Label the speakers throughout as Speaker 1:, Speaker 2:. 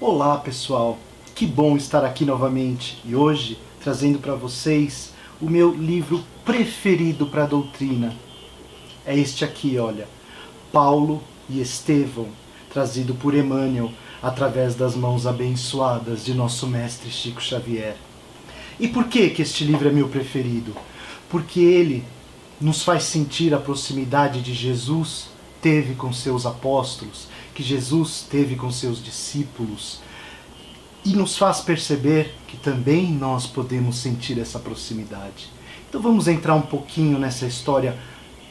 Speaker 1: Olá pessoal, que bom estar aqui novamente e hoje trazendo para vocês o meu livro preferido para a doutrina. É este aqui, olha, Paulo e Estevão, trazido por Emmanuel através das mãos abençoadas de nosso mestre Chico Xavier. E por que este livro é meu preferido? Porque ele nos faz sentir a proximidade de Jesus teve com seus apóstolos, que Jesus teve com seus discípulos, e nos faz perceber que também nós podemos sentir essa proximidade. Então vamos entrar um pouquinho nessa história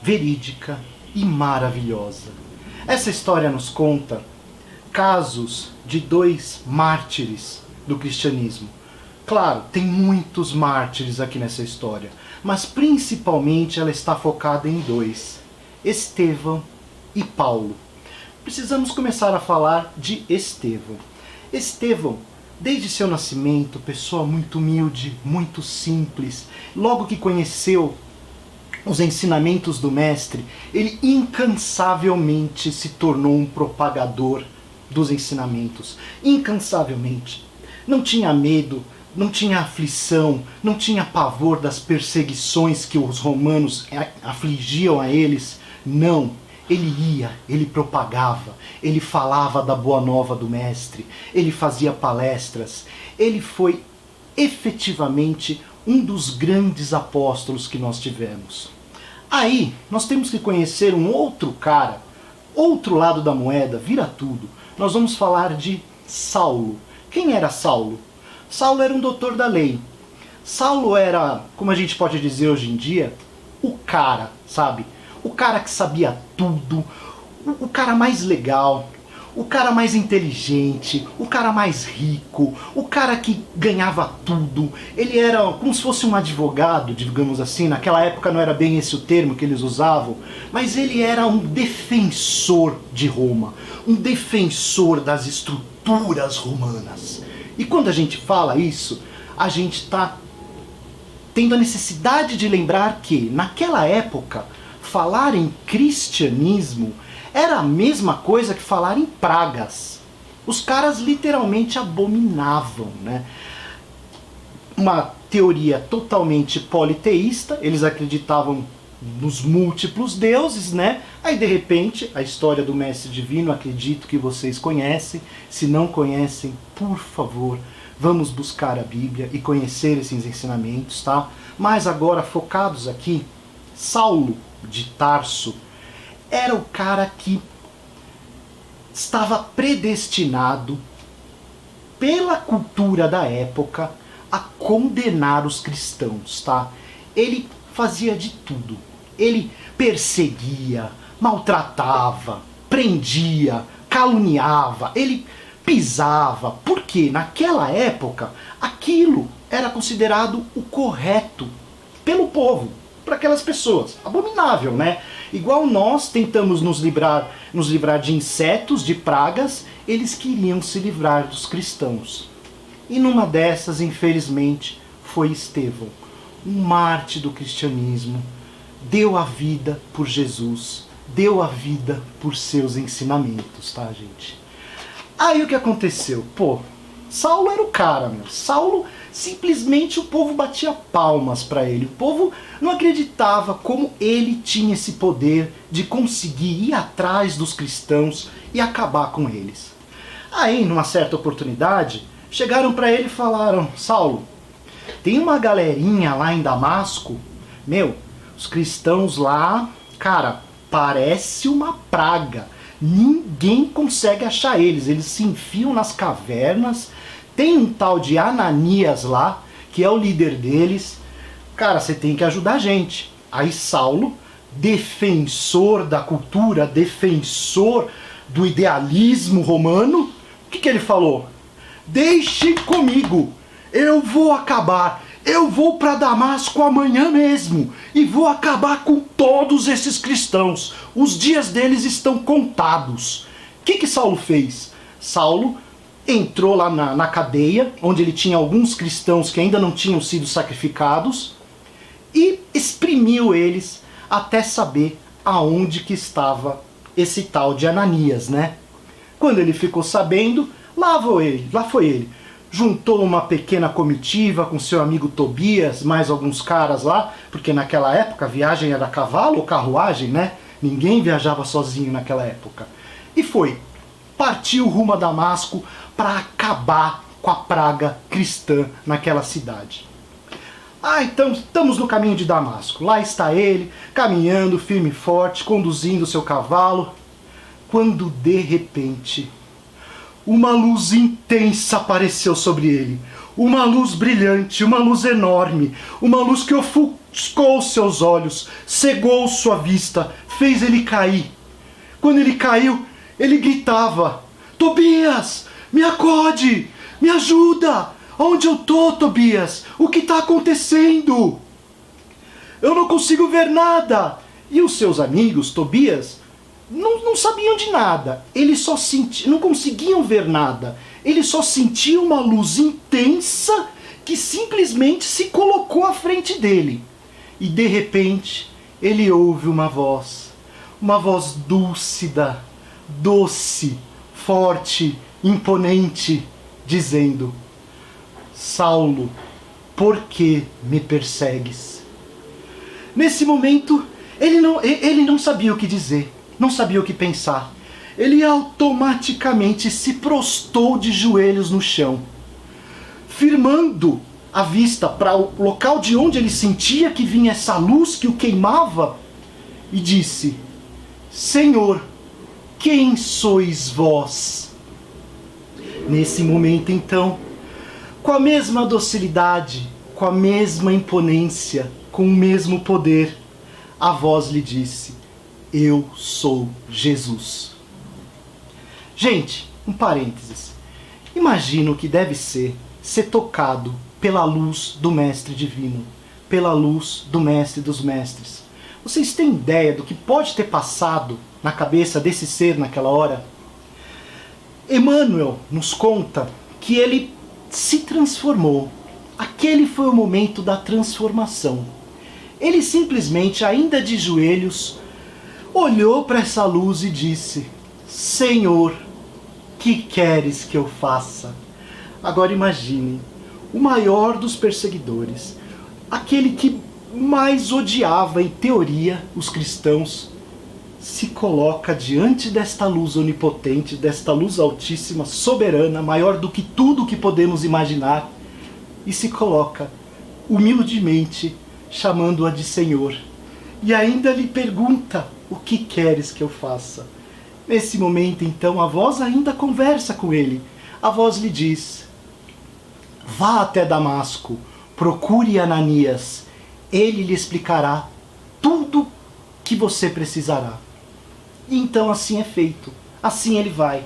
Speaker 1: verídica e maravilhosa. Essa história nos conta casos de dois mártires do cristianismo. Claro, tem muitos mártires aqui nessa história, mas principalmente ela está focada em dois: Estevão e Paulo. Precisamos começar a falar de Estevão. Estevão, desde seu nascimento, pessoa muito humilde, muito simples, logo que conheceu os ensinamentos do mestre, ele incansavelmente se tornou um propagador dos ensinamentos. Incansavelmente. Não tinha medo, não tinha aflição, não tinha pavor das perseguições que os romanos afligiam a eles. Não. Ele ia, ele propagava, ele falava da boa nova do mestre, ele fazia palestras. Ele foi efetivamente um dos grandes apóstolos que nós tivemos. Aí, nós temos que conhecer um outro cara, outro lado da moeda, vira tudo. Nós vamos falar de Saulo. Quem era Saulo? Saulo era um doutor da lei. Saulo era, como a gente pode dizer hoje em dia, o cara, sabe? O cara que sabia tudo, o cara mais legal, o cara mais inteligente, o cara mais rico, o cara que ganhava tudo. Ele era como se fosse um advogado, digamos assim. Naquela época não era bem esse o termo que eles usavam, mas ele era um defensor de Roma, um defensor das estruturas romanas. E quando a gente fala isso, a gente está tendo a necessidade de lembrar que, naquela época, falar em cristianismo era a mesma coisa que falar em pragas. Os caras literalmente abominavam, né? Uma teoria totalmente politeísta, eles acreditavam nos múltiplos deuses, né? Aí de repente, a história do Mestre Divino, acredito que vocês conhecem. Se não conhecem, por favor, vamos buscar a Bíblia e conhecer esses ensinamentos, tá? Mas agora focados aqui, Saulo de Tarso era o cara que estava predestinado pela cultura da época a condenar os cristãos, tá? Ele fazia de tudo. Ele perseguia, maltratava, prendia, caluniava, ele pisava, porque naquela época aquilo era considerado o correto pelo povo, para aquelas pessoas. Abominável, né? Igual nós tentamos nos livrar de insetos, de pragas, eles queriam se livrar dos cristãos. E numa dessas, infelizmente, foi Estevão, um mártir do cristianismo, deu a vida por Jesus, deu a vida por seus ensinamentos, tá, gente? Aí o que aconteceu? Pô, Saulo era o cara, meu. Saulo, simplesmente o povo batia palmas para ele. O povo não acreditava como ele tinha esse poder de conseguir ir atrás dos cristãos e acabar com eles. Aí, numa certa oportunidade, chegaram para ele e falaram: Saulo, tem uma galerinha lá em Damasco, meu, os cristãos lá, cara, parece uma praga. Ninguém consegue achar eles. Eles se enfiam nas cavernas. Tem um tal de Ananias lá, que é o líder deles. Cara, você tem que ajudar a gente. Aí Saulo, defensor da cultura, defensor do idealismo romano, o que ele falou? Deixe comigo, eu vou acabar. Eu vou para Damasco amanhã mesmo e vou acabar com todos esses cristãos. Os dias deles estão contados. O que Saulo fez? Saulo entrou lá na cadeia, onde ele tinha alguns cristãos que ainda não tinham sido sacrificados, e exprimiu eles até saber aonde que estava esse tal de Ananias, né? Quando ele ficou sabendo, lá foi ele. Juntou uma pequena comitiva com seu amigo Tobias, mais alguns caras lá, porque naquela época a viagem era cavalo ou carruagem, né? Ninguém viajava sozinho naquela época. E partiu rumo a Damasco para acabar com a praga cristã naquela cidade. Então estamos no caminho de Damasco. Lá está ele, caminhando firme e forte, conduzindo seu cavalo, quando de repente uma luz intensa apareceu sobre ele. Uma luz brilhante, uma luz enorme, uma luz que ofuscou seus olhos, cegou sua vista, fez ele cair. Quando ele caiu, ele gritava: Tobias, me acode, me ajuda! Onde eu tô, Tobias? O que está acontecendo? Eu não consigo ver nada! E os seus amigos, Tobias, não sabiam de nada. Eles só não conseguiam ver nada. Eles só sentiam uma luz intensa que simplesmente se colocou à frente dele. E de repente, ele ouve uma voz dúlcida, doce, forte, imponente, dizendo: Saulo, por que me persegues? Nesse momento, ele não sabia o que dizer, não sabia o que pensar. Ele automaticamente se prostrou de joelhos no chão, firmando a vista para o local de onde ele sentia que vinha essa luz que o queimava, e disse: Senhor, quem sois vós? Nesse momento, então, com a mesma docilidade, com a mesma imponência, com o mesmo poder, a voz lhe disse: Eu sou Jesus. Gente, um parênteses. Imagina o que deve ser tocado pela luz do Mestre Divino, pela luz do Mestre dos Mestres. Vocês têm ideia do que pode ter passado na cabeça desse ser naquela hora? Emmanuel nos conta que ele se transformou. Aquele foi o momento da transformação. Ele simplesmente, ainda de joelhos, olhou para essa luz e disse: Senhor, que queres que eu faça? Agora imaginem, o maior dos perseguidores, aquele que mais odiava, em teoria, os cristãos, se coloca diante desta luz onipotente, desta luz altíssima, soberana, maior do que tudo que podemos imaginar, e se coloca humildemente, chamando-a de Senhor. E ainda lhe pergunta: o que queres que eu faça? Nesse momento, então, a voz ainda conversa com ele. A voz lhe diz: vá até Damasco, procure Ananias, ele lhe explicará tudo que você precisará. E então assim é feito, assim ele vai.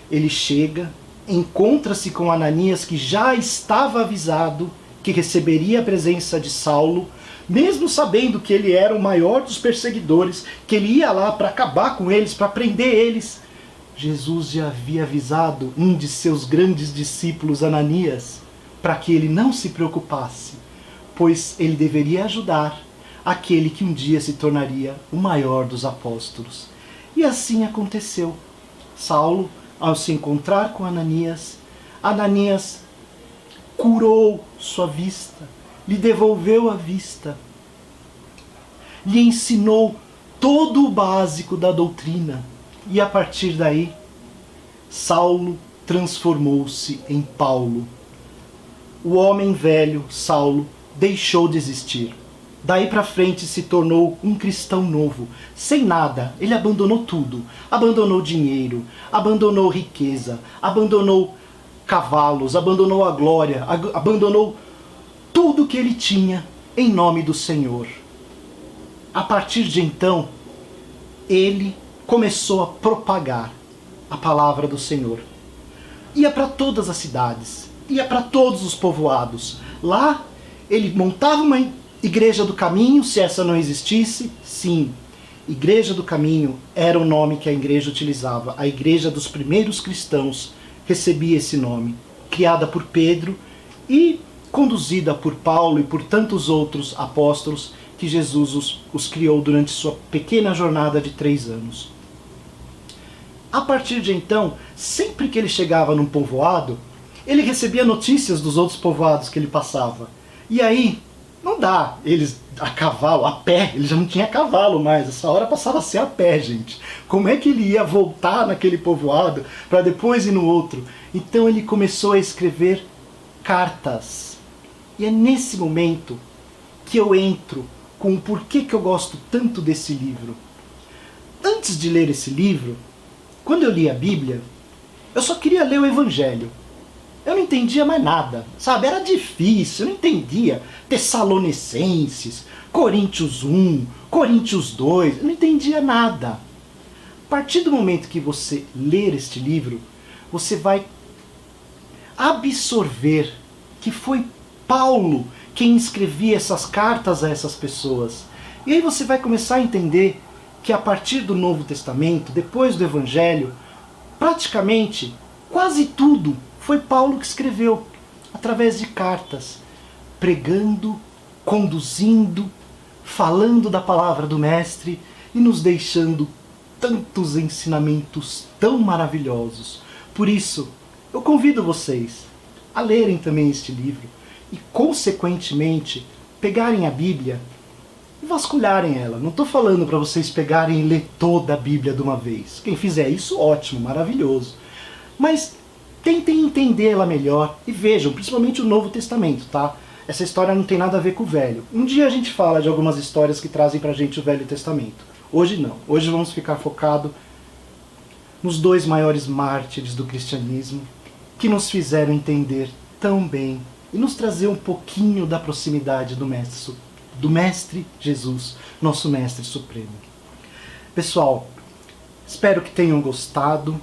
Speaker 1: Ele chega, encontra-se com Ananias, que já estava avisado que receberia a presença de Saulo, mesmo sabendo que ele era o maior dos perseguidores, que ele ia lá para acabar com eles, para prender eles. Jesus já havia avisado um de seus grandes discípulos, Ananias, para que ele não se preocupasse, pois ele deveria ajudar aquele que um dia se tornaria o maior dos apóstolos. E assim aconteceu. Saulo, ao se encontrar com Ananias, Ananias curou sua vista, lhe devolveu a vista, lhe ensinou todo o básico da doutrina. E a partir daí, Saulo transformou-se em Paulo. O homem velho, Saulo, deixou de existir. Daí para frente se tornou um cristão novo, sem nada. Ele abandonou tudo. Abandonou dinheiro, abandonou riqueza, abandonou cavalos, abandonou a glória, abandonou tudo que ele tinha em nome do Senhor. A partir de então, ele começou a propagar a palavra do Senhor. Ia para todas as cidades, ia para todos os povoados. Lá ele montava uma Igreja do Caminho, se essa não existisse. Sim, Igreja do Caminho era o nome que a igreja utilizava. A igreja dos primeiros cristãos recebia esse nome, criada por Pedro e conduzida por Paulo e por tantos outros apóstolos que Jesus os criou durante sua pequena jornada de 3 anos. A partir de então, sempre que ele chegava num povoado, ele recebia notícias dos outros povoados que ele passava. E aí, não dá, eles a cavalo, a pé, ele já não tinha cavalo mais, essa hora passava a ser a pé, gente. Como é que ele ia voltar naquele povoado para depois ir no outro? Então ele começou a escrever cartas. E é nesse momento que eu entro com o porquê que eu gosto tanto desse livro. Antes de ler esse livro, quando eu li a Bíblia, eu só queria ler o Evangelho. Eu não entendia mais nada, sabe? Era difícil, eu não entendia Tessalonicenses, Coríntios 1, Coríntios 2, eu não entendia nada. A partir do momento que você ler este livro, você vai absorver que foi Paulo quem escrevia essas cartas a essas pessoas. E aí você vai começar a entender que a partir do Novo Testamento, depois do Evangelho, praticamente quase tudo foi Paulo que escreveu, através de cartas, pregando, conduzindo, falando da palavra do Mestre e nos deixando tantos ensinamentos tão maravilhosos. Por isso, eu convido vocês a lerem também este livro e, consequentemente, pegarem a Bíblia e vasculharem ela. Não estou falando para vocês pegarem e ler toda a Bíblia de uma vez. Quem fizer isso, ótimo, maravilhoso. Mas tentem entendê-la melhor e vejam, principalmente o Novo Testamento, tá? Essa história não tem nada a ver com o Velho. Um dia a gente fala de algumas histórias que trazem pra gente o Velho Testamento. Hoje não. Hoje vamos ficar focado nos dois maiores mártires do cristianismo que nos fizeram entender tão bem e nos trazer um pouquinho da proximidade do Mestre Jesus, nosso Mestre Supremo. Pessoal, espero que tenham gostado.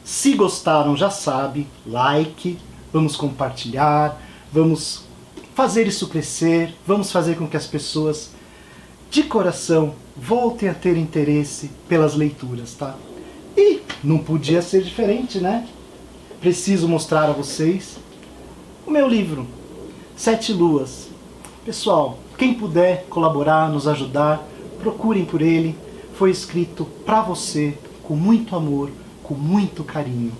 Speaker 1: Se gostaram, já sabe, like, vamos compartilhar, vamos fazer isso crescer, vamos fazer com que as pessoas de coração voltem a ter interesse pelas leituras, tá? E não podia ser diferente, né? Preciso mostrar a vocês o meu livro, 7 Luas. Pessoal, quem puder colaborar, nos ajudar, procurem por ele. Foi escrito para você, com muito amor, com muito carinho.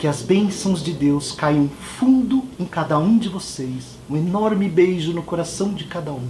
Speaker 1: Que as bênçãos de Deus caiam fundo em cada um de vocês. Um enorme beijo no coração de cada um.